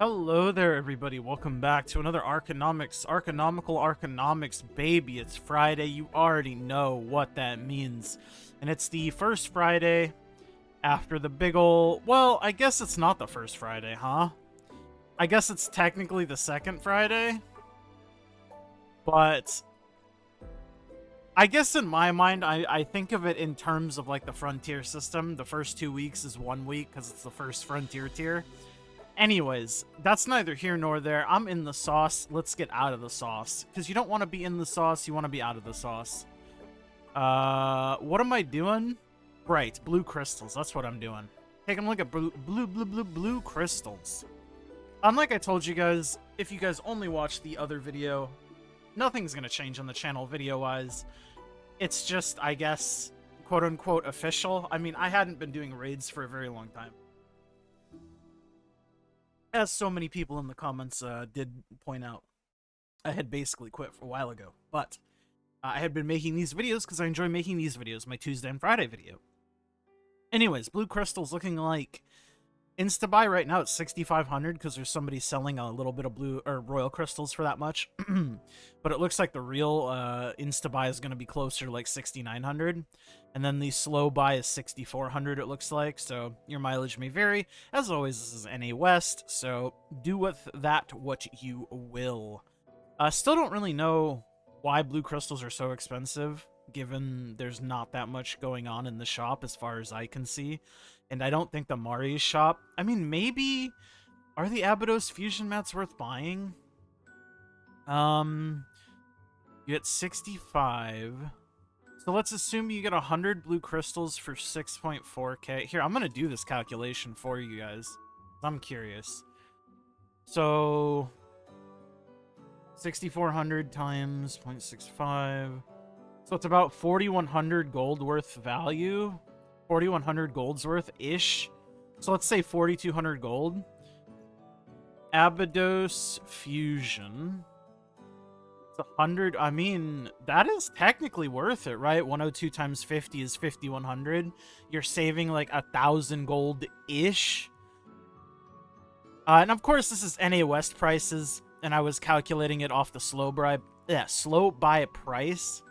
Hello there, everybody. Welcome back to another Arkonomics, baby. It's Friday. You already know what that means. And it's the first Friday after the big ol'... Well, I guess it's not the first Friday, huh? I guess it's technically the second Friday. But I guess in my mind, I think of it in terms of, like, the Frontier system. The first 2 weeks is 1 week because it's the first Frontier tier. Anyways, that's neither here nor there. I'm in the sauce. Let's get out of the sauce. Because you don't want to be in the sauce, you want to be out of the sauce. What am I doing? Right, blue crystals. That's what I'm doing. Taking a look at blue crystals. Unlike I told you guys, if you guys only watch the other video, nothing's going to change on the channel video-wise. It's just, I guess, quote-unquote official. I mean, I hadn't been doing raids for a very long time. As so many people in the comments did point out, I had basically quit for a while ago. But I had been making these videos because I enjoy making these videos, my Tuesday and Friday video. Anyways, blue crystals looking like insta-buy right now at 6,500 because there's somebody selling a little bit of blue or royal crystals for that much. But it looks like the real insta-buy is going to be closer to like 6,900. And then the slow buy is 6,400, it looks like. So your mileage may vary. As always, this is NA West, so do with that what you will. Still don't really know why blue crystals are so expensive, given there's not that much going on in the shop as far as I can see. And I don't think the Mari's shop... I mean, maybe... Are the Abydos fusion mats worth buying? You get 65... So let's assume you get 100 blue crystals for 6.4k. Here, I'm going to do this calculation for you guys. I'm curious. So 6,400 times 0.65. So it's about 4,100 gold worth value. 4,100 gold's worth-ish. So let's say 4,200 gold. Abydos fusion. 100. I mean, that is technically worth it, right? 102 times 50 is 5,100. You're saving like 1,000 gold ish. And of course, this is NA West prices, and I was calculating it off the slow buy price.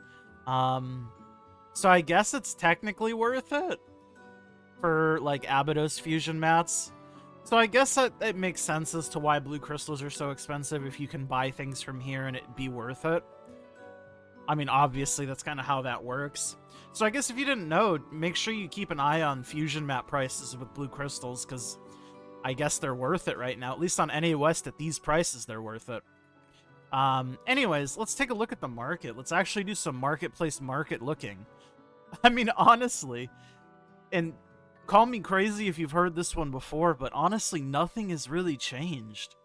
So I guess it's technically worth it for like Abydos fusion mats. So I guess that it makes sense as to why blue crystals are so expensive if you can buy things from here and it be worth it. I mean, obviously, that's kind of how that works. So I guess if you didn't know, make sure you keep an eye on fusion map prices with blue crystals, because I guess they're worth it right now. At least on NA West, at these prices, they're worth it. Anyways, let's take a look at the market. Let's actually do some marketplace market looking. I mean, honestly, and... call me crazy if you've heard this one before, but honestly, nothing has really changed.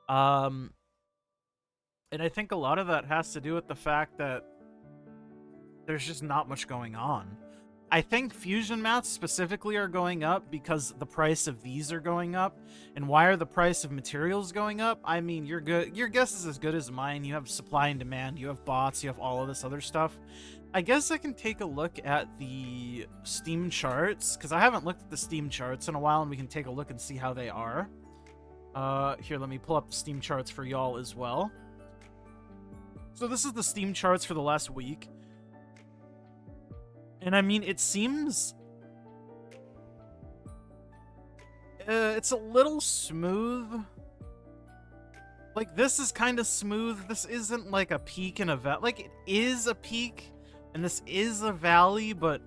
And I think a lot of that has to do with the fact that there's just not much going on. I think fusion mats specifically are going up because the price of these are going up. And why are the price of materials going up? I mean, your guess is as good as mine. You have supply and demand, you have bots, you have all of this other stuff. I guess I can take a look at the Steam charts, because I haven't looked at the Steam charts in a while, and we can take a look and see how they are. Here, let me pull up the Steam charts for y'all as well. So this is the Steam charts for the last week. And I mean, it seems... it's a little smooth. Like, this is kind of smooth. This isn't like a peak and a valley. Like, it is a peak... and this is a valley, but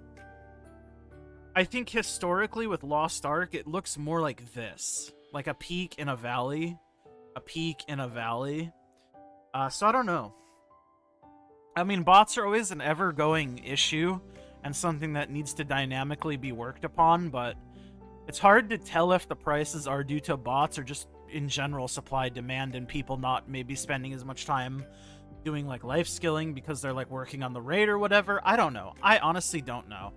I think historically with Lost Ark, it looks more like this. Like a peak in a valley. A peak in a valley. So I don't know. I mean, bots are always an ever-going issue and something that needs to dynamically be worked upon, but it's hard to tell if the prices are due to bots or just in general supply demand and people not maybe spending as much time doing like life skilling because they're like working on the raid or whatever. I don't know. I honestly don't know.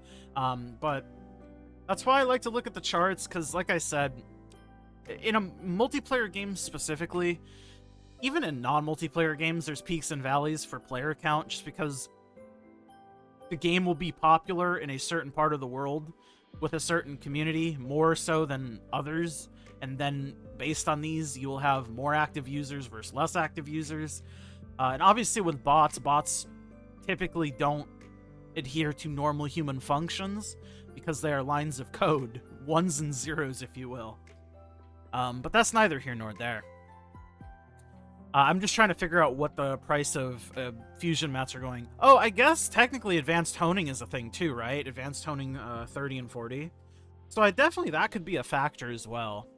But that's why I like to look at the charts, because like I said, in a multiplayer game specifically, even in non-multiplayer games, there's peaks and valleys for player count, just because the game will be popular in a certain part of the world with a certain community, more so than others. And then based on these, you will have more active users versus less active users. And obviously with bots typically don't adhere to normal human functions because they are lines of code, ones and zeros, if you will. But that's neither here nor there. I'm just trying to figure out what the price of fusion mats are going. Oh, I guess technically advanced honing is a thing too, right? Advanced honing 30 and 40. So that could be a factor as well.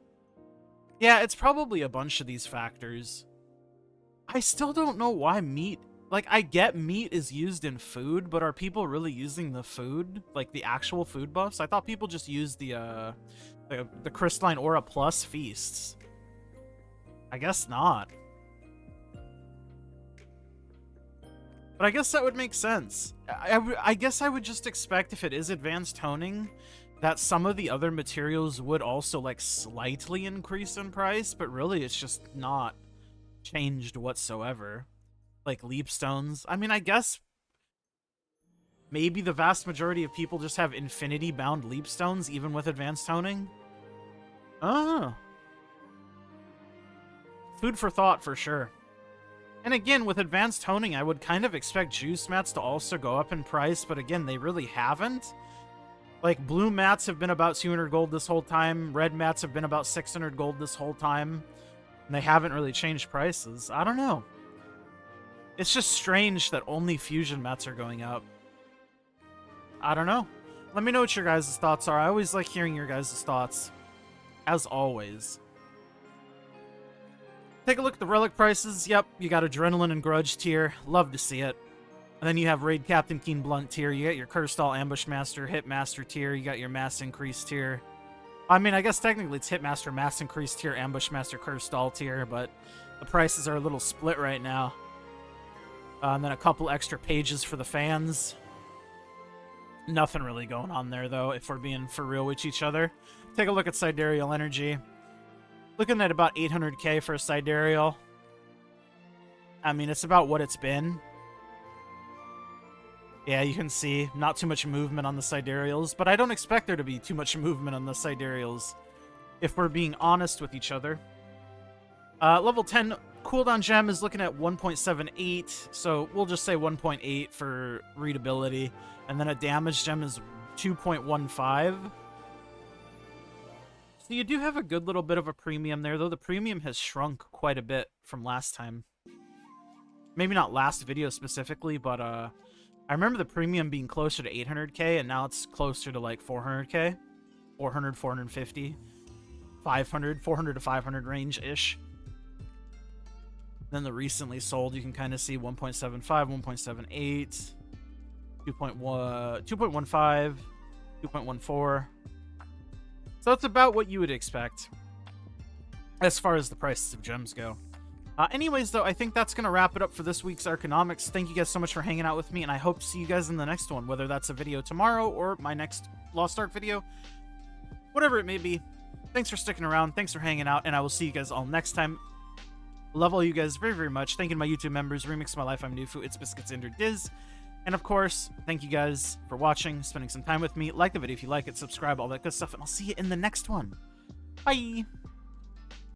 Yeah, it's probably a bunch of these factors. I still don't know why meat... Like, I get meat is used in food, but are people really using the food? Like, the actual food buffs? I thought people just used the Crystalline Aura Plus feasts. I guess not. But I guess that would make sense. I guess I would just expect if it is advanced honing that some of the other materials would also, like, slightly increase in price, but really it's just not changed whatsoever. Like leap stones. I mean, I guess maybe the vast majority of people just have infinity bound leap stones even with advanced honing. Oh. Food for thought for sure. And again, with advanced honing, I would kind of expect juice mats to also go up in price, but again, they really haven't. Like, blue mats have been about 200 gold this whole time, red mats have been about 600 gold this whole time, and they haven't really changed prices. I don't know. It's just strange that only fusion mats are going up. I don't know. Let me know what your guys' thoughts are. I always like hearing your guys' thoughts. As always. Take a look at the relic prices. Yep, you got Adrenaline and Grudge tier. Love to see it. And then you have Raid Captain Keen Blunt tier. You got your Cursed-All Ambush Master, Hit Master tier. You got your Mass Increase tier. I mean, I guess technically it's Hit Master, Mass Increase tier, Ambush Master, Cursed-All tier, but the prices are a little split right now. And then a couple extra pages for the fans. Nothing really going on there, though, if we're being for real with each other. Take a look at Sidereal Energy. Looking at about 800k for a Sidereal. I mean, it's about what it's been. Yeah, you can see not too much movement on the Sidereals, but I don't expect there to be too much movement on the Sidereals, if we're being honest with each other. Level 10 cooldown gem is looking at 1.78, so we'll just say 1.8 for readability, and then a damage gem is 2.15. So you do have a good little bit of a premium there, though the premium has shrunk quite a bit from last time. Maybe not last video specifically, but I remember the premium being closer to 800k, and now it's closer to like 400k. 400, 450, 500, 400 to 500 range-ish. Then the recently sold, you can kind of see 1.75, 1.78, 2.1, 2.15, 2.14. So that's about what you would expect as far as the prices of gems go. Anyways, though, I think that's going to wrap it up for this week's Arkonomics. Thank you guys so much for hanging out with me, and I hope to see you guys in the next one, whether that's a video tomorrow or my next Lost Ark video. Whatever it may be, thanks for sticking around, thanks for hanging out, and I will see you guys all next time. Love all you guys very, very much. Thank you to my YouTube members, Remix My Life, I'm Nufu, It's Biscuits, Ender Diz. And of course, thank you guys for watching, spending some time with me. Like the video if you like it, subscribe, all that good stuff, and I'll see you in the next one. Bye!